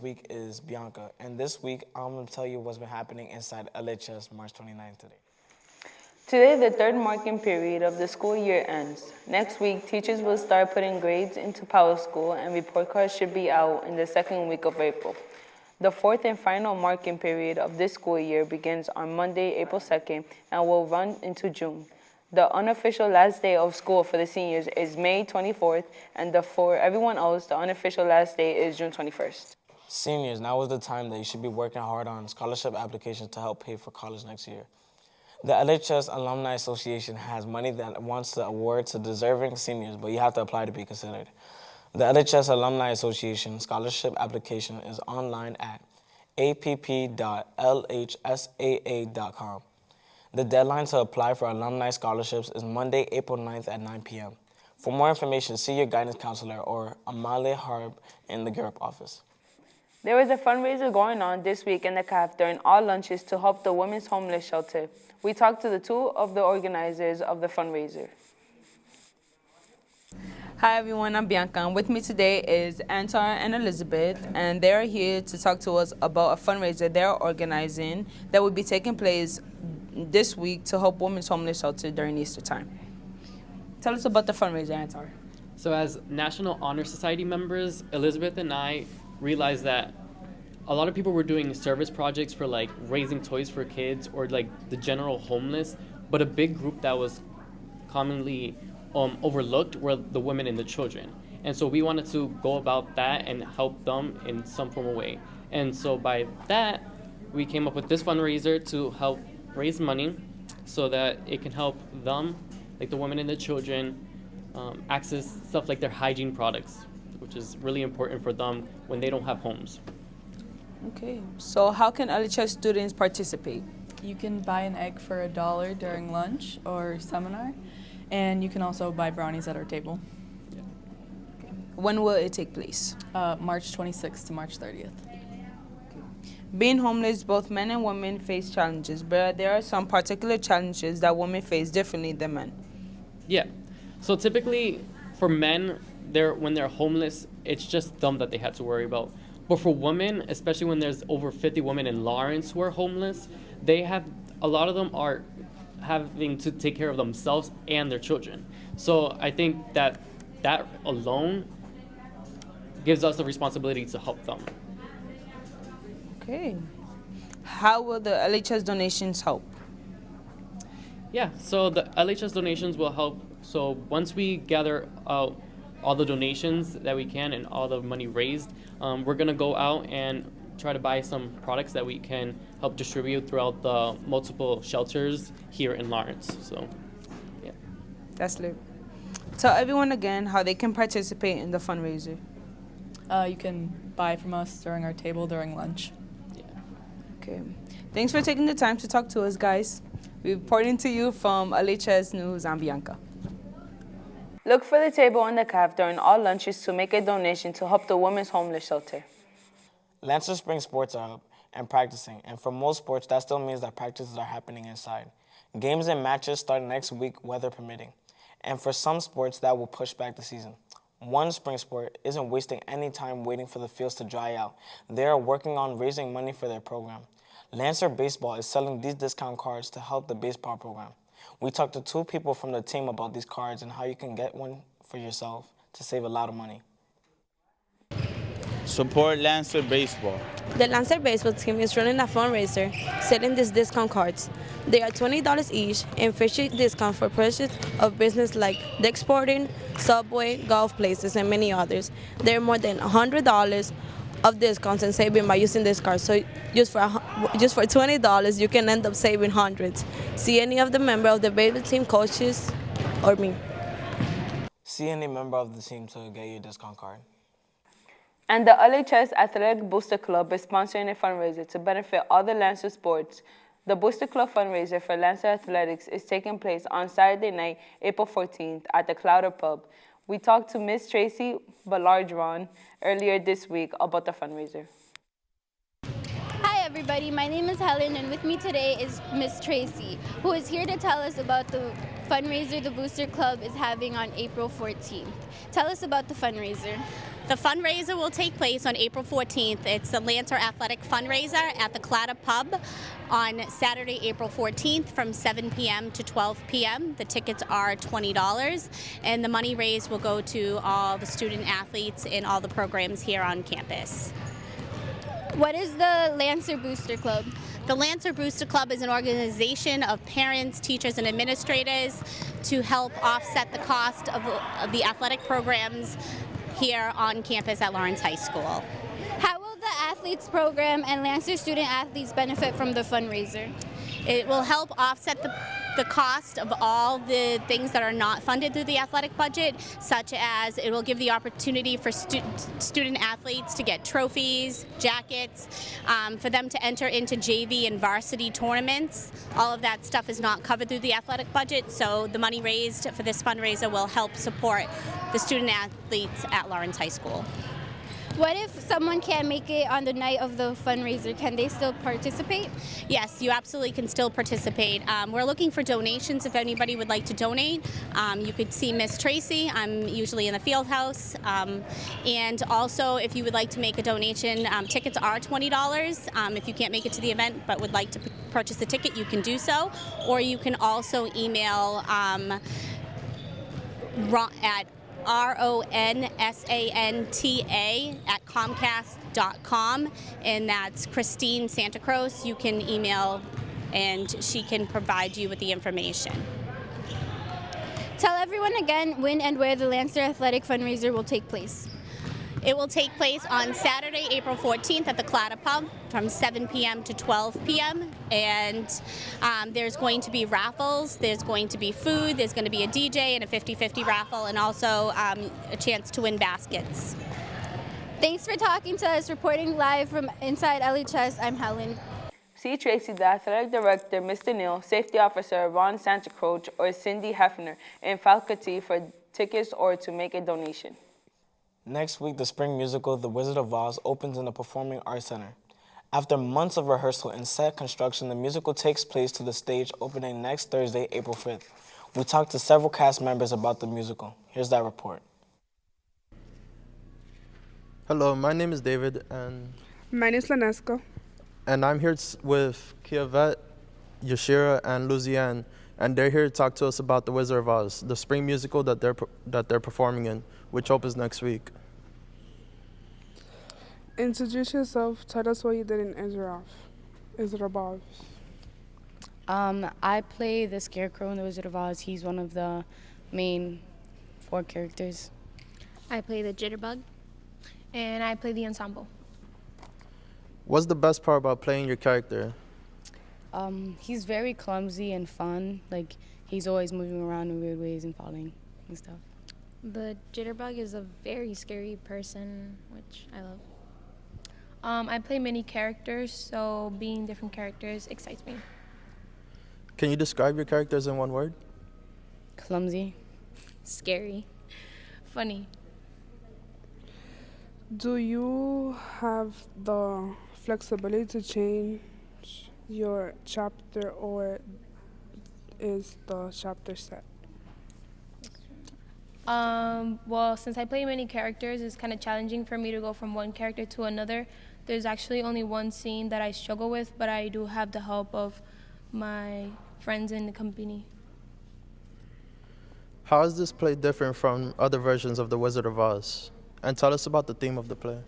week is Bianca, and this week I'm going to tell you what's been happening inside LHS March 29th today. Today, the third marking period of the school year ends. Next week, teachers will start putting grades into Power School, and report cards should be out in the second week of April. The fourth and final marking period of this school year begins on Monday, April 2nd, and will run into June. The unofficial last day of school for the seniors is May 24th, and for everyone else, the unofficial last day is June 21st. Seniors, now is the time that you should be working hard on scholarship applications to help pay for college next year. The LHS Alumni Association has money that wants to award to deserving seniors, but you have to apply to be considered. The LHS Alumni Association scholarship application is online at app.lhsaa.com. The deadline to apply for alumni scholarships is Monday, April 9th at 9 p.m. For more information, see your guidance counselor or Amalia Harb in the GURP office. There is a fundraiser going on this week in the CAF during all lunches to help the Women's Homeless Shelter. We talked to the two of the organizers of the fundraiser. Hi everyone, I'm Bianca, and with me today is Antar and Elizabeth, and they're here to talk to us about a fundraiser they're organizing that will be taking place this week to help Women's Homeless Shelter during Easter time. Tell us about the fundraiser, Antar. So as National Honor Society members, Elizabeth and I realized that a lot of people were doing service projects for like raising toys for kids or like the general homeless, but a big group that was commonly overlooked were the women and the children. And so we wanted to go about that and help them in some form of way. And so by that, we came up with this fundraiser to help raise money so that it can help them, like the women and the children, access stuff like their hygiene products, which is really important for them when they don't have homes. Okay, so how can LHS students participate? You can buy an egg for $1 during lunch or seminar, and you can also buy brownies at our table. Yeah. When will it take place? March 26th to March 30th. Being homeless, both men and women face challenges, but there are some particular challenges that women face differently than men. Yeah, so typically for men, when they're homeless, it's just them that they had to worry about. But for women, especially when there's over 50 women in Lawrence who are homeless, a lot of them are having to take care of themselves and their children. So I think that alone gives us the responsibility to help them. Okay. How will the LHS donations help? Yeah, so the LHS donations will help. So once we gather all the donations that we can and all the money raised, we're going to go out and try to buy some products that we can help distribute throughout the multiple shelters here in Lawrence. So, yeah. That's lit. Tell everyone again how they can participate in the fundraiser. You can buy from us during our table during lunch. Yeah. Okay. Thanks for taking the time to talk to us, guys. Reporting to you from LHS News, I'm Bianca. Look for the table on the CAF during all lunches to make a donation to help the Women's Homeless Shelter. Lancer Spring sports are up and practicing, and for most sports, that still means that practices are happening inside. Games and matches start next week, weather permitting. And for some sports, that will push back the season. One spring sport isn't wasting any time waiting for the fields to dry out. They are working on raising money for their program. Lancer Baseball is selling these discount cards to help the baseball program. We talked to two people from the team about these cards and how you can get one for yourself to save a lot of money. Support Lancer Baseball. The Lancer Baseball team is running a fundraiser selling these discount cards. They are $20 each and feature discount for purchase of business like Dick's Sporting, Subway, golf places, and many others. There are more than $100 of discounts and saving by using this card. So just for $20, you can end up saving hundreds. See any of the member of the baseball team, coaches, or me. See any member of the team to get your discount card. And the LHS Athletic Booster Club is sponsoring a fundraiser to benefit all the Lancer sports. The Booster Club fundraiser for Lancer Athletics is taking place on Saturday night, April 14th at the Clouder Pub. We talked to Miss Tracy Ballardron earlier this week about the fundraiser. Hi everybody, my name is Helen and with me today is Miss Tracy, who is here to tell us about the fundraiser the Booster Club is having on April 14th. Tell us about the fundraiser. The fundraiser will take place on April 14th. It's the Lancer Athletic Fundraiser at the Clatta Pub on Saturday, April 14th from 7 p.m. to 12 p.m. The tickets are $20, and the money raised will go to all the student athletes in all the programs here on campus. What is the Lancer Booster Club? The Lancer Booster Club is an organization of parents, teachers, and administrators to help offset the cost of the athletic programs here on campus at Lawrence High School. How will the athletes program and Lancer student athletes benefit from the fundraiser? It will help offset the cost of all the things that are not funded through the athletic budget, such as it will give the opportunity for student athletes to get trophies, jackets, for them to enter into JV and varsity tournaments. All of that stuff is not covered through the athletic budget, so the money raised for this fundraiser will help support the student athletes at Lawrence High School. What if someone can't make it on the night of the fundraiser? Can they still participate? Yes, you absolutely can still participate. We're looking for donations if anybody would like to donate. You could see Miss Tracy. I'm usually in the field house. And also, if you would like to make a donation, tickets are $20. If you can't make it to the event but would like to purchase a ticket, you can do so. Or you can also email at RONSANTA@Comcast.com, and that's Christine Santa Cruz. You can email and she can provide you with the information. Tell everyone again when and where the Lancer Athletic Fundraiser will take place. It will take place on Saturday, April 14th at the Clatta Pub from 7 p.m. to 12 p.m. And there's going to be raffles, there's going to be food, there's going to be a DJ and a 50-50 raffle, and also a chance to win baskets. Thanks for talking to us. Reporting live from inside LHS, I'm Helen. See Tracy, the athletic director, Mr. Neal, safety officer, Ron Santa Cruz, or Cindy Hefner in faculty for tickets or to make a donation. Next week, the spring musical The Wizard of Oz opens in the Performing Arts Center. After months of rehearsal and set construction, the musical takes place to the stage opening next Thursday, April 5th. We talked to several cast members about the musical. Here's that report. Hello, my name is David, and My name is Lanesco. I'm here with Kiavet, Yashira, and Luzianne, and they're here to talk to us about The Wizard of Oz, the spring musical that they're performing in, which opens next week. Introduce yourself. Tell us what you did in Wizard of Oz. I play the Scarecrow in The Wizard of Oz. He's one of the main 4 characters. I play the Jitterbug, and I play the ensemble. What's the best part about playing your character? He's very clumsy and fun. Like, he's always moving around in weird ways and falling and stuff. The Jitterbug is a very scary person, which I love. I play many characters, so being different characters excites me. Can you describe your characters in one word? Clumsy. Scary. Funny. Do you have the flexibility to change your chapter, or is the chapter set? Well, since I play many characters, it's kind of challenging for me to go from one character to another. There's actually only one scene that I struggle with, but I do have the help of my friends in the company. How is this play different from other versions of The Wizard of Oz? And tell us about the theme of the play.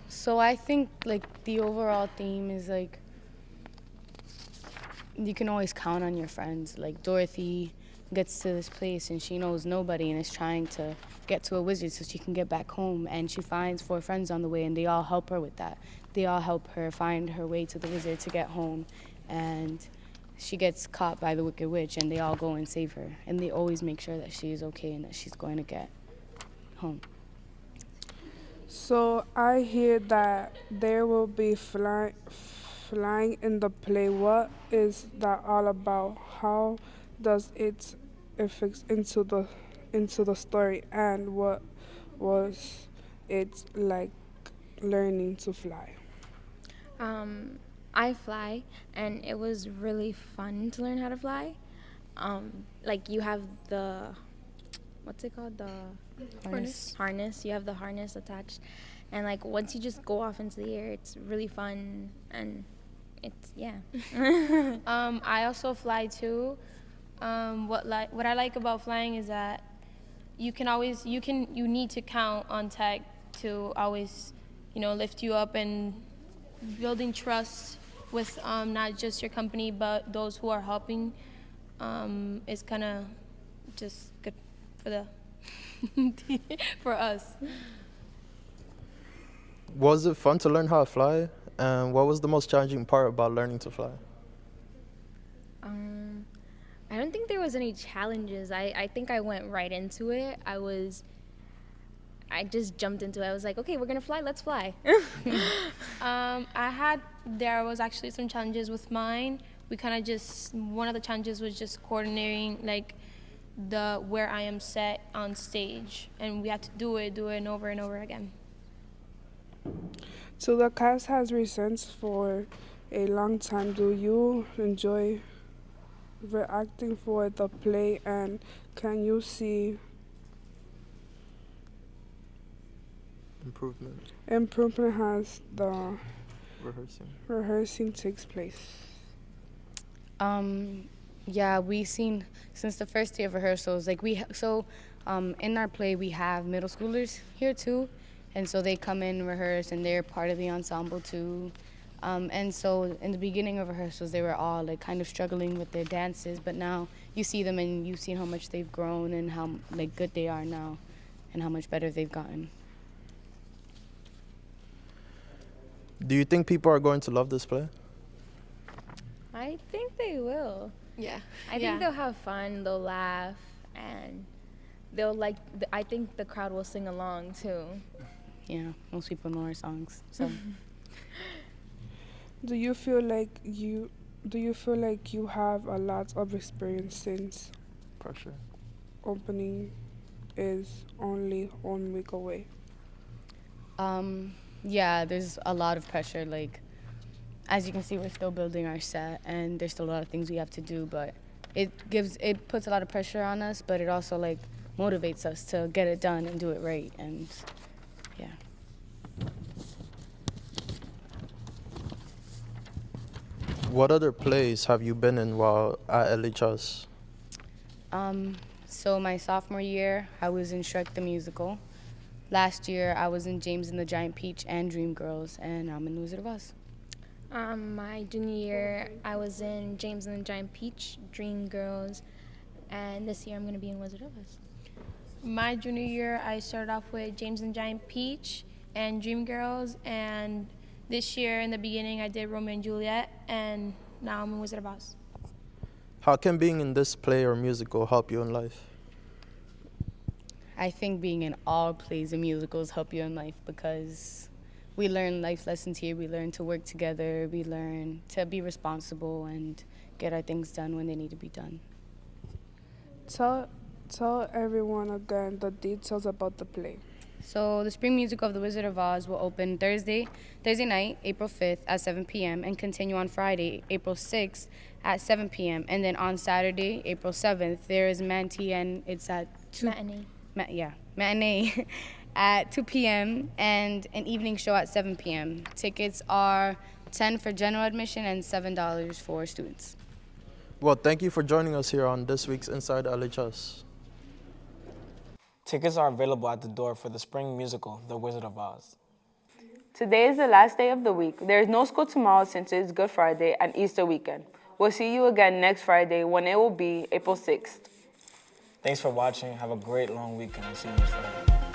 So I think, like, the overall theme is, like, you can always count on your friends. Like, Dorothy gets to this place and she knows nobody and is trying to get to a wizard so she can get back home, and she finds 4 friends on the way, and they all help her with that. They all help her find her way to the wizard to get home, and she gets caught by the Wicked Witch, and they all go and save her, and they always make sure that she is okay and that she's going to get home. So I hear that there will be flying in the play. What is that all about? How does it affect into the story, and what was it like learning to fly? I fly, and it was really fun to learn how to fly. Like, you have the what's it called? The Harness. You have the harness attached. And like once you just go off into the air, it's really fun and it's I also fly too. What I like about flying is that you need to count on tech to always, lift you up, and building trust with not just your company but those who are helping is kind of just good for the for us. Was it fun to learn how to fly? And what was the most challenging part about learning to fly? I don't think there was any challenges. I think I went right into it. I just jumped into it. I was like, okay, we're gonna fly, let's fly. There was actually some challenges with mine. One of the challenges was just coordinating like where I am set on stage, and we had to do it and over again. So the cast has recent for a long time. Do you enjoy reacting for the play, and can you see improvement as the rehearsing takes place? Yeah, we've seen since the first day of rehearsals. Like in our play we have middle schoolers here too, and so they come in, rehearse, and they're part of the ensemble too. And so in the beginning of rehearsals, they were all like kind of struggling with their dances, but now you see them and you've seen how much they've grown and how like good they are now, and how much better they've gotten. Do you think people are going to love this play? I think they will. Yeah. I think they'll have fun, they'll laugh, and I think the crowd will sing along too. Yeah, most people know our songs, so. Do you feel like you have a lot of experience since pressure opening is only 1 week away? Yeah, there's a lot of pressure. Like, as you can see, we're still building our set, and there's still a lot of things we have to do, but it puts a lot of pressure on us, but it also like motivates us to get it done and do it right, and yeah. What other plays have you been in while at LHS? So my sophomore year, I was in Shrek the Musical. Last year, I was in James and the Giant Peach and Dreamgirls, and I'm in Wizard of Oz. My junior year, I was in James and the Giant Peach, Dreamgirls, and this year I'm going to be in Wizard of Oz. My junior year, I started off with James and Giant Peach and Dreamgirls, and this year in the beginning I did Romeo and Juliet, and now I'm in Wizard of Oz. How can being in this play or musical help you in life? I think being in all plays and musicals help you in life because we learn life lessons here. We learn to work together. We learn to be responsible and get our things done when they need to be done. Tell everyone again the details about the play. So the spring musical of The Wizard of Oz will open Thursday night, April 5th at 7 p.m. and continue on Friday, April 6th at 7 p.m. And then on Saturday, April 7th, there is Manti, and it's at 2 matinee at 2 p.m. and an evening show at 7 p.m. Tickets are $10 for general admission and $7 for students. Well, thank you for joining us here on this week's Inside LHS. Tickets are available at the door for the spring musical, The Wizard of Oz. Today is the last day of the week. There is no school tomorrow since it is Good Friday and Easter weekend. We'll see you again next Friday when it will be April 6th. Thanks for watching. Have a great long weekend. I'll see you next Friday.